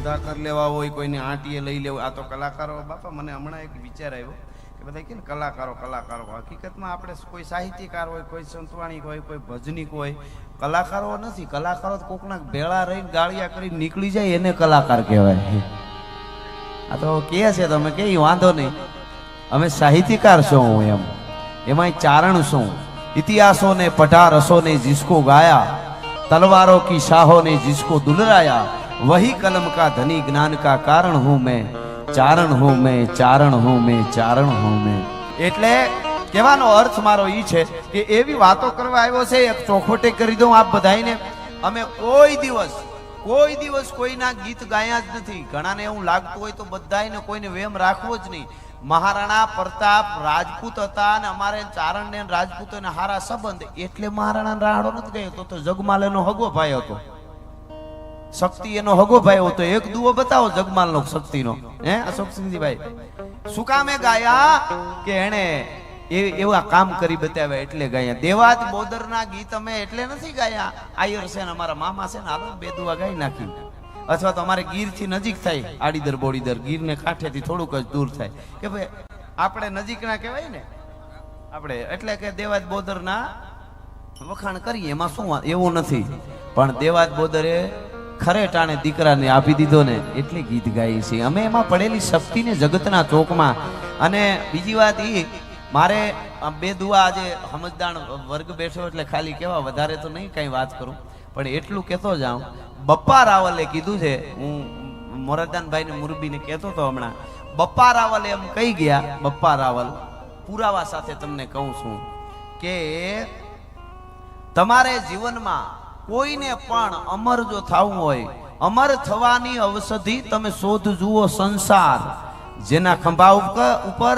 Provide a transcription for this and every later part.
સુધાકર લેવા હોય, કોઈને આંટીએ લઈ લેવું. આ તો કલાકારો બાપા, મને હમણાં એક વિચાર આવ્યો કે બધા કે ને કલાકારો કલાકારો, હકીકતમાં આપણે કોઈ સાહિત્યકાર હોય, કોઈ સંતવાણી હોય, કોઈ ભજનીક હોય, કલાકારો નથી. કલાકારો કોકના ભેળા રહીને ગાળિયા કરી નીકળી જાય એને કલાકાર કહેવાય. આ તો કહે છે તમે કે વાંધો નહીં, અમે સાહિત્યકાર છું એમ, એમાં ચારણ શું, इतिहासों ने पढ़ा, रसों ने जिसको गाया, तलवारों की शाहों ने जिसको दुलराया, वही कलम का धनी ज्ञान का कारण हूं मैं, चारण हूं मैं, चारण हूं मैं, चारण हूं मैं. એટલે કહેવાનો અર્થ મારો ઈ છે કે એવી વાતો કરવા આવ્યો છે. એક ચોખોટે કરી દઉં આપ બધાઈને, અમે કોઈ દિવસ કોઈના ગીત ગાયા જ નથી. ઘણાને એવું લાગતું હોય તો બધાને કોઈને વેમ રાખવો જ નહીં. મહારાણા પ્રતાપ રાજપૂત હતા અને અમારે ચારણ ને રાજપૂતો ને હારા સંબંધ, એટલે મહારાણા રાણો નથી ગયો. તો જગમાલ એનો હગો ભાઈ હતો, શક્તિ એનો હગો ભાઈ હતો. એક દુઓ બતાવો જગમાલ નો, શક્તિ નો. અશોક સિંહજીભાઈ શું કામે ગાયા કે એને એવા કામ કરી બતાવ્યા એટલે ગાયા. દેવાત બોદર ના ગીત અમે એટલે નથી ગાયા. આયર છે ને અમારા મામા છે ને, હાલો બે દુઆ ગાઈ નાખી. અથવા તો અમારે ગીર થી નજીક થાય, આડીદર બોડીદર, ગીર ને કાંઠે થી થોડુંક જ દૂર થાય કે ભાઈ આપણે નજીક ના કહેવાય ને આપણે, એટલે કે દેવાત બોદર ના વખાણ કરીએ, એમાં શું એવું નથી. પણ દેવાત બોદરે ખરે ટાણે દીકરાને આપી દીધો ને એટલે ગીત ગાઈએ છીએ અમે. એમાં પડેલી શક્તિને જગતના ચોકમાં. અને બીજી વાત એ, મારે બે દુઆ આજે સમજદાર વર્ગ બેઠો એટલે ખાલી કેવા વધારે તો નહીં કઈ વાત કરું, પણ એટલું કહેતો જાઉં. બપ્પા રાવલે કીધું છે, હું મોરારદાનભાઈ ને મુરબીને કહેતો હતો હમણાં, બપ્પા રાવલે એમ કહી ગયા, બપ્પા રાવલ પુરાવા સાથે તમને કહું છું કે તમારે જીવનમાં કોઈને પણ અમર જો થવું હોય, અમર થવાની ઔષધિ તમે શોધ જુઓ સંસાર. જેના ખંભા ઉપર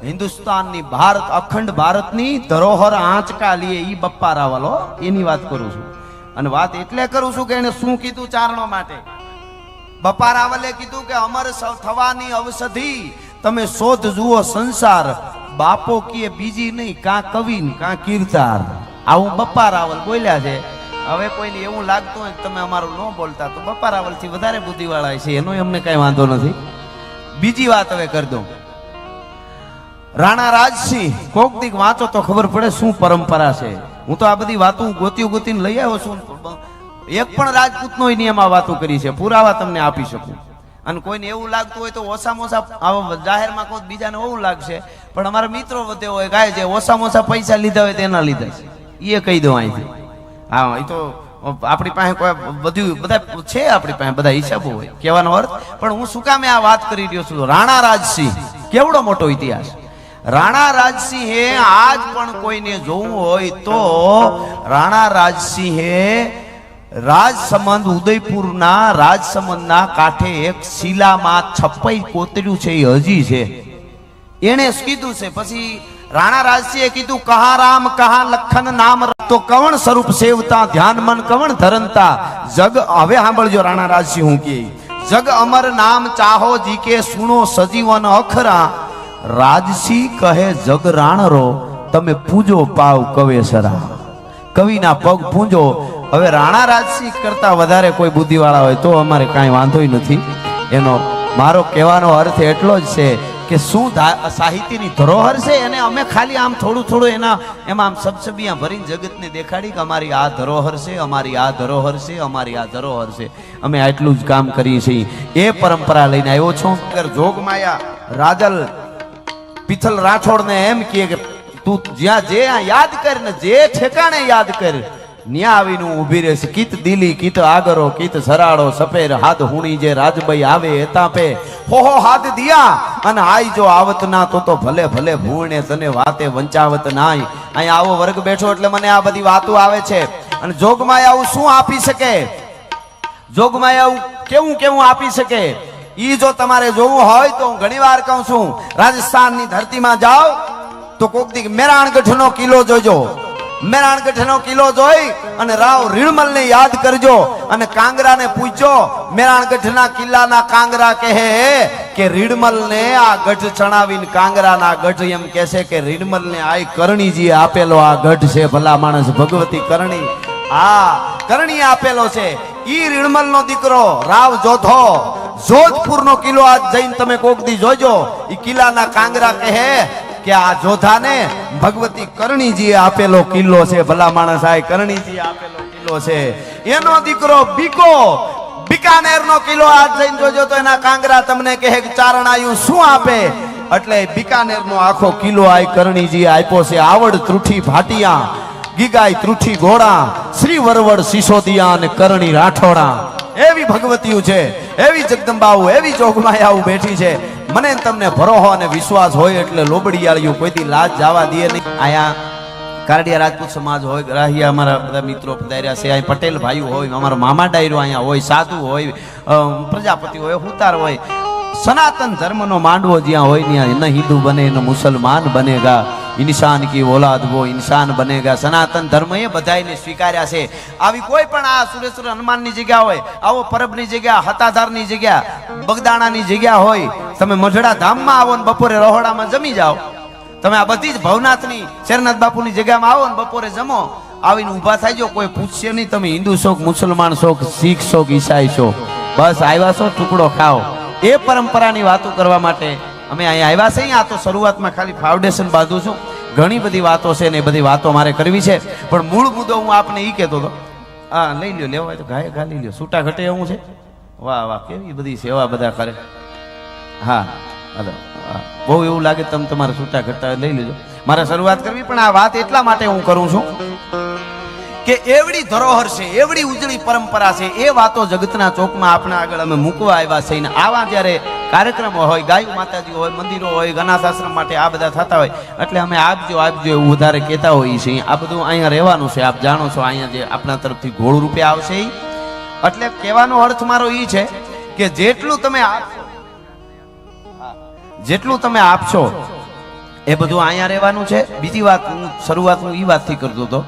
હિન્દુસ્તાનની ભારત, અખંડ ભારતની ધરોહર આંચકા લીએ, ઈ બપ્પા રાવલ, એની વાત કરું છું. અને વાત એટલે કરું છું કે એને શું કીધું ચારણો માટે. બપ્પા રાવલે કીધું કે અમર થવાની ઔષધિ તમે શોધ જુઓ સંસાર, બાપો કીએ બીજી નહીં, કાં કવિ કાં કીર્તાર. આવું બપ્પા રાવલ બોલ્યા છે. હવે કોઈને એવું લાગતું હોય તમે અમારું ન બોલતા તો બપ્પા રાવલ થી વધારે બુદ્ધિવાળા છે, એનો અમને કઈ વાંધો નથી. બીજી વાત હવે કરી દઉં. રાણા રાજસિંહ કોક દીક વાંચો તો ખબર પડે શું પરંપરા છે. હું તો આ બધી વાતો ગોતીને લઈ આવ્યો છું. એક પણ રાજપૂત નો એમાં વાતો કરી છે, પુરાવા તમને આપી શકું. અને કોઈને એવું લાગતું હોય તો ઓછામાં ઓછા જાહેરમાં કોઈ બીજાને એવું લાગશે, પણ અમારા મિત્રો વધે હોય ગાય છે, ઓછામાં ઓછા પૈસા લીધા હોય તેના લીધા છે, એ કહી દઉં અહીંથી. હા, એ તો આપણી પાસે કોઈ બધું બધા છે, આપણી પાસે બધા હિસાબો હોય, કહેવાનો અર્થ. પણ હું શું કામે આ વાત કરી રહ્યો છું? રાણા રાજસિંહ કેવડો મોટો ઇતિહાસ. રાણા રાજસિંહે આજ પણ કોઈને જોવું હોય તો રાણા રાજસિંહે રાજસમંદ, ઉદયપુરના રાજસમંદના કાંઠે એક શિલામાં છપાઈ કોતર્યું છે, એ હજી છે. એને કીધું છે. પછી રાણા રાજસિંહે કીધું, કહા રામ કહા લખન નામ તો કવણ સ્વરૂપ સેવતા, ધ્યાન મન કવણ ધરનતા જગ. હવે સાંભળજો રાણા રાજસિંહ હું કે, જગ અમર નામ ચાહો જી કે સુનો સજીવન અખરા, રાજસિંહ કહે જગ રાણરો તમે પૂજો પાવ કવેસરા. કવિના પગ પૂંજો. હવે રાણા રાજસિંહ કરતા વધારે કોઈ બુદ્ધિવાળા હોય તો અમારે કાંઈ વાંધો નથી. એનો મારો કહેવાનો અર્થ એટલો જ છે કે શું સાહિત્યની ધરોહર છે એને અમે ખાલી આમ થોડું એમાં આમ સબસબિયા ભરીને જગતને દેખાડી કે અમારી આ ધરોહર છે, અમારી આ ધરોહર છે, અમારી આ ધરોહર છે. અમે આટલું જ કામ કરીએ છીએ. એ પરંપરા લઈને આવ્યો છું. જોગમાયા રાજલ પિથલ રાઠોડ ને એમ કહે કે તું જ્યાં જે યાદ કર ને જે ઠેકાણે યાદ કર, ન્યા આવીને ઉભી રહેશે. કીત દિલી કીત આગરો કીત સરાડો સફેર હાથ હુણી જે રાજભાઈ આવે એતાપે હો હાથ દિયા અને આઈ જો આવત ના તો ભલે ભલે ભૂણે તને વાતે વંચાવત નાય. અહીંયા આવો વર્ગ બેઠો એટલે મને આ બધી વાતો આવે છે. અને જોગમાયા આવું શું આપી શકે? જોગમાયા આવું કેવું આપી શકે? ઈ જો તમારે જોવું હોય તો હું ઘણી વાર કહું છું, રાજસ્થાનની ધરતીમાં જાઓ તો કોક દી મેરાણગઢનો કિલ્લો જોજો. મેરાણગઢનો કિલ્લો જોઈ અને રાવ રીણમલ ને યાદ કરજો અને કાંગરા ને પૂછજો. મેરાણગઢના કિલ્લાના કાંગરા કહે કે રીણમલ ને આ ગઢ ચણાવીને કાંગરાના ગઢ એમ કહેશે કે રીણમલ ને આ કરણીજી આપેલો આ ગઢ છે. ભલા માણસ ભગવતી કરણી, આ કરણી આપેલો છે. ઈ રીણમલ નો દીકરો રાવ જોધો જોધપુરનો કિલ્લો આજ જઈને તમે કોક દી જોજો. ઈ કિલ્લાના કાંગરા કહે કે આ જોધાને ભગવતી કરણીજીએ આપેલો કિલ્લો છે. ભલા માણસ આ કરણીજીએ આપેલો કિલ્લો છે. એનો દીકરો બીકો બીકાનેરનો કિલ્લો આજ જઈને જોજો તો એના કાંગરા તમને કહે કે ચારણાયું શું આપે. એટલે બીકાનેરનો આખો કિલ્લો આ કરણીજીએ આપ્યો છે. આવડ ત્રુઠી ભાટિયા, ગીગાઈ ત્રુઠી ઘોડા, શ્રી વરવડ સિસોદિયા અને કરણી રાઠોડા. એવી ભગવતીઓ છે, એવી જગદંબાઓ, એવી જોગમાયાઓ બેઠી છે. મને તમને ભરોહો અને વિશ્વાસ હોય એટલે લોબડિયાળીઓ કોઈથી લાજ જવા દે નહીં. આયા કારડિયા રાજપૂત સમાજ હોય, ગ્રાહિયા અમારા બધા મિત્રો પધાર્યા છે. અહીં પટેલ ભાઈઓ હોય, અમારો મામા ડાયરો અહીંયા હોય, સાધુ હોય, પ્રજાપતિ હોય, હુતાર હોય. સનાતન ધર્મનો માંડવો જ્યાં હોય ત્યાં ન હિન્દુ બને ન મુસલમાન બનેગા, ઇન્સાન કી ઓલાદ વો ઇન્સાન બનેગા. સનાતન ધર્મ એ બધાને સ્વીકાર્યા છે. આવી કોઈ પણ આ સુરેશ્વર હનુમાનની જગ્યા હોય, આવો પરબની જગ્યા, હતાધારની જગ્યા, બગદાણાની જગ્યા હોય, તમે મઢડા ધામમાં આવો ને બપોરે રહોડામાં જમી જાઓ. તમે આ બધી જ ભવનાથની શેરનાથ બાપુની જગ્યામાં આવો ને બપોરે જમો, આવીને ઊભા થઈ જાઓ. કોઈ પૂછશે નહીં તમે હિન્દુ છો, મુસલમાન છો, શીખ છો, ઈસાઈ છો. બસ આવ્યા છો ટુકડો ખાઓ. એ પરંપરાની વાતો કરવા માટે અમે અહીંયા આવ્યા છે. આ તો શરૂઆતમાં ખાલી ફાઉન્ડેશન બાંધું છું. ઘણી બધી વાતો છે ને એ બધી વાતો મારે કરવી છે. પણ મૂળ મુદ્દો હું આપને એ કહેતો હતો. હા લઈ લ્યો, લેવા હોય તો ગાય ઘા લઈ લ્યો. છૂટા ઘટે એવું છે. વાહ વાહ, કેવી બધી સેવા બધા કરે. હા હાલો, બહુ એવું લાગે તમે તમારે છૂટા ઘટતા લઈ લેજો. મારે શરૂઆત કરવી, પણ આ વાત એટલા માટે હું કરું છું કે એવડી ધરોહર છે, એવડી ઉજળી પરંપરા છે. એ વાતો જગતના ચોકમાં આપણા આગળ અમે મૂકવા આવ્યા છે. ને આવા જ્યારે કાર્યક્રમો હોય, ગાયું માતાજી હોય, મંદિરો હોય, અનાથ આશ્રમ માટે આ બધા થતા હોય એટલે અમે આપજો આપજો એવું વધારે કહેતા હોઈએ છીએ. આ બધું અહીંયા રહેવાનું છે. આપ જાણો છો અહીંયા જે આપણા તરફથી ઘોળ રૂપિયા આવશે એ. એટલે કહેવાનો અર્થ મારો એ છે કે જેટલું તમે આપશો, જેટલું તમે આપશો એ બધું અહીંયા રહેવાનું છે. બીજી વાત હું શરૂઆત હું એ વાતથી કરતો હતો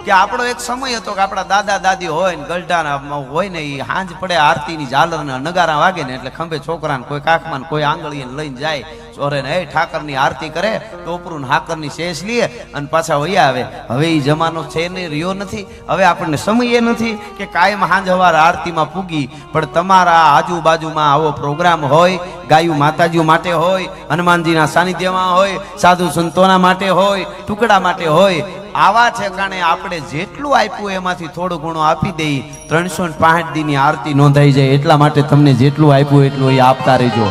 કે આપણો એક સમય હતો કે આપણા દાદા દાદી હોય ને ગલઢાના હોય ને એ હાંજ પડે આરતીની ઝાલર ને નગારા વાગે ને એટલે ખંભે છોકરાને કોઈ કાકમાં કોઈ આંગળીને લઈને જાય ચોરે ને એ ઠાકરની આરતી કરે, ટોપરું હાકરની શેષ લે અને પાછા વયા આવે. હવે એ જમાનો છે ને રહ્યો નથી. હવે આપણને સમય એ નથી કે કાયમ હાંજ હવાર આરતીમાં પૂગી. પણ તમારા આજુબાજુમાં આવો પ્રોગ્રામ હોય, ગાયું માતાજીઓ માટે હોય, હનુમાનજીના સાનિધ્યમાં હોય, સાધુ સંતોના માટે હોય, ટુકડા માટે હોય, આવા ઠેકાણે આપણે જેટલું આપ્યું એમાંથી થોડું ઘણું આપી દઈએ. 365 દીની આરતી નોંધાઈ જાય. એટલા માટે તમને જેટલું આપ્યું એટલું એ આપતા રહેજો.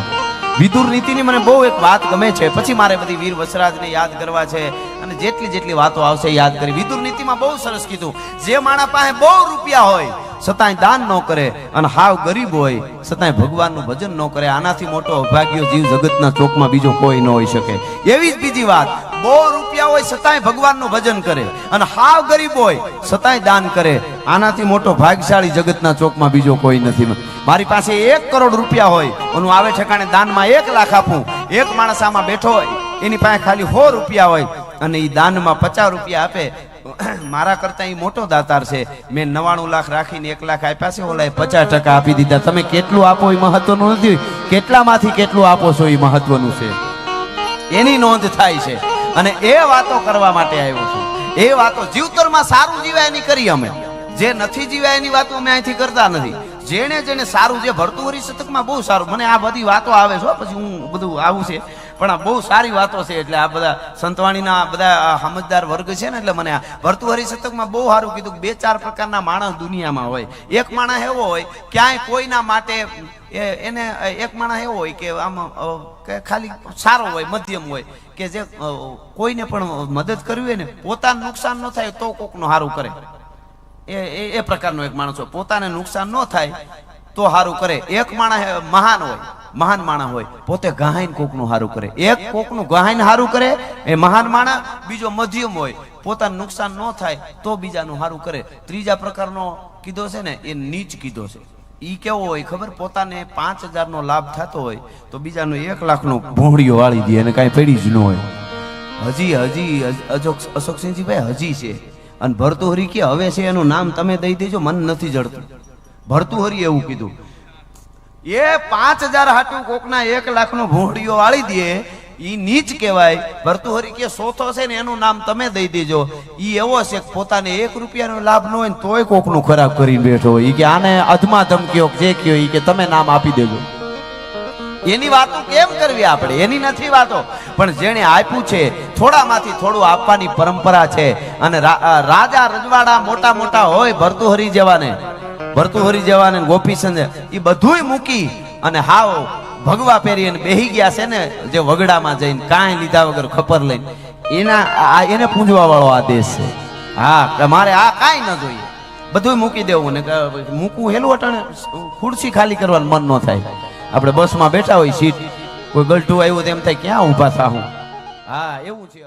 વિદુર નીતિની મને બહુ એક વાત ગમે છે. પછી મારે બધી વીર વસરાજને યાદ કરવા છે અને જેટલી વાતો આવશે યાદ કરી. વિદુર નીતિમાં બહુ સરસ કીધું, જે માણા પાસે બહુ રૂપિયા હોય છતાંય દાન ન કરે અને હાવ ગરીબ હોય છતાંય ભગવાનનું ભજન ન કરે, આનાથી મોટો અભાગ્યો જીવ જગતના ચોકમાં બીજો કોઈ ન હોઈ શકે. એવી જ બીજી વાત, બહુ રૂપિયા હોય છતાંય ભગવાનનું ભજન કરે અને હાવ ગરીબ હોય છતાંય દાન કરે, આનાથી મોટો ભાગ્યશાળી જગતના ચોકમાં બીજો કોઈ નથી. મારી પાસે 1 કરોડ રૂપિયા હોય અને હું આવે ઠેકાણે દાનમાં 1 લાખ આપું. એક માણસ આમાં બેઠો હોય એની પાસે ખાલી 100 રૂપિયા હોય અને એ દાનમાં 50 રૂપિયા આપે, મારા કરતા એ મોટો દાતાર છે. મેં 99 લાખ રાખીને 1 લાખ આપ્યા છે, ઓલાએ 50% આપી દીધા. તમે કેટલું આપો એ મહત્વનું નથી, કેટલામાંથી કેટલું આપો છો એ મહત્વનું છે. એની નોંધ થાય છે અને એ વાતો કરવા માટે આવ્યો છું. એ વાતો જીવતરમાં સારું જીવાય એની કરી અમે. જે નથી જીવાય એની વાતો અમે અહીંથી કરતા નથી. જેને જેને સારું, જે ભરતુહરી શતકમાં બહુ સારું, મને આ બધી વાતો આવે છે પછી હું બધું આવું છે પણ આ બહુ સારી વાતો છે. એટલે આ બધા સંતવાણીના બધા સમજદાર વર્ગ છે ને એટલે મને આ ભરતુહરી શતકમાં બહુ સારું કીધું કે 2-4 પ્રકારના માણસ દુનિયામાં હોય. એક માણસ એવો હોય ક્યાંય કોઈના માટે એને, એક માણસ એવો હોય કે આમ કે ખાલી સારો હોય, મધ્યમ હોય, કે જે કોઈને પણ મદદ કરવી હોય ને પોતાને નુકસાન ન થાય તો કોકનું સારું કરે. એ પ્રકારનો એક માણસ હોય, પોતાને નુકસાન ન થાય તો સારું કરે. એક માણસ મહાન હોય, મહાન માણસ હોય, પોતે ગહાઈને કોકનું સારું કરે. એક કોકનું ગહાઈને સારું કરે એ મહાન માણસ. બીજો મધ્યમ હોય, પોતાને નુકસાન ન થાય તો બીજાનું સારું કરે. ત્રીજા પ્રકારનો કીધો છે ને એ નીચ કીધો છે. ઈ કેવો હોય ખબર, પોતાને 5000 નો લાભ થતો હોય તો બીજાનો 1 લાખનો ભોંડિયો વાળી દે અને કાંઈ પડી જ ન હોય. હજી અશોકસિંહજીભાઈ હજી છે. અને ભરતુહરી કે હવે છે એનું નામ તમે દઈ દેજો, મન નથી જડતું. ભરતુહરી એવું કીધું. એ 5000 હાટું કોકના 1 લાખનો ભોંડિયો વાળી દે ઈ નીચ કહેવાય. ભર્તુહરી કે સોથો છે ને એનું નામ તમે દઈ દેજો. ઈ એવો છે કે પોતાને 1 રૂપિયાનો લાભ ન હોય ને તોય કોકનું ખરાબ કરી બેઠો હોય. ઈ કે આને અધમા ધમકીઓ જે કયો ઈ કે તમે નામ આપી દેજો. એની વાતો કેમ કરવી આપણે? એની નથી વાતો. પણ જેણે આપ્યું છે થોડામાંથી થોડું આપવાની પરંપરા છે. અને રાજા રજવાડા મોટા મોટા હોય ભર્તુહરી જેવાને ગોપીચંદ એ બધુંય મૂકી અને હાવ ભગવા પહેરી અને બેહી ગયા છે ને જે વગડામાં જઈને કાંઈ લીધા વગર ખપર લઈને એને પૂંજવા વાળો આ દેશ છે. હા, મારે આ કાંઈ ન જોઈએ, બધું મૂકી દેવું. ને મૂકવું હેલું અટાણે ખુરશી ખાલી કરવાનું મન ન થાય. આપણે બસમાં બેઠા હોય સીટ, કોઈ ગલટું આવ્યું તો એમ થાય ક્યાં ઊભા થાઉં. હા, એવું છે.